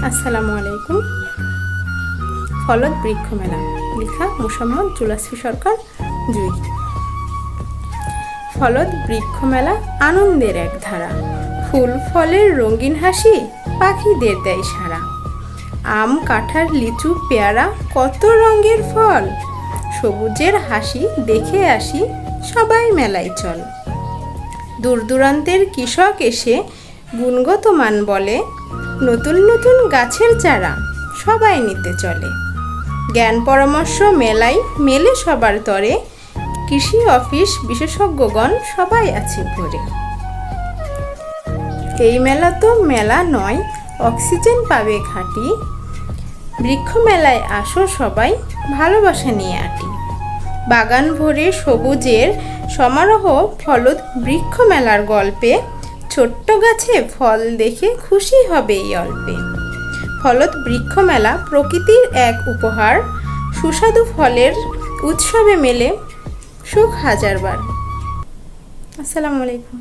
আসসালামু আলাইকুম। ফলদ বৃক্ষ মেলা, লেখা মোসাম্মদ জুলাসফি সরকার জুই। ফলদ বৃক্ষ মেলা আনন্দের এক ধারা, ফুল ফলের রঙিন হাসি পাখিদের দেয় সাড়া। আম, কাঁঠাল, লিচু, পেয়ারা, কত রঙের ফল, সবুজের হাসি দেখে আসি সবাই মেলায় চল। দূর দূরান্তের কৃষক এসে গুণগত মান বলে, নতুন নতুন গাছের চারা সবাই নিতে চলে। জ্ঞান পরামর্শ মেলায় মেলে সবার তরে, কৃষি অফিস বিশেষজ্ঞগণ সবাই আছে ভরে। এই মেলা তো মেলা নয়, অক্সিজেন পাবে খাঁটি। বৃক্ষ মেলায় আসো সবাই, ভালোবাসা নিয়ে আটি। বাগান ভরে সবুজের সমারোহ, ফলদ বৃক্ষ মেলার গল্পে। ছোট্ট গাছে ফল দেখে খুশি হবে এই অল্পে। ফলদ বৃক্ষ মেলা প্রকৃতির এক উপহার, সুস্বাদু ফলের উৎসবে মেলে সুখ হাজারবার। আসসালামু আলাইকুম।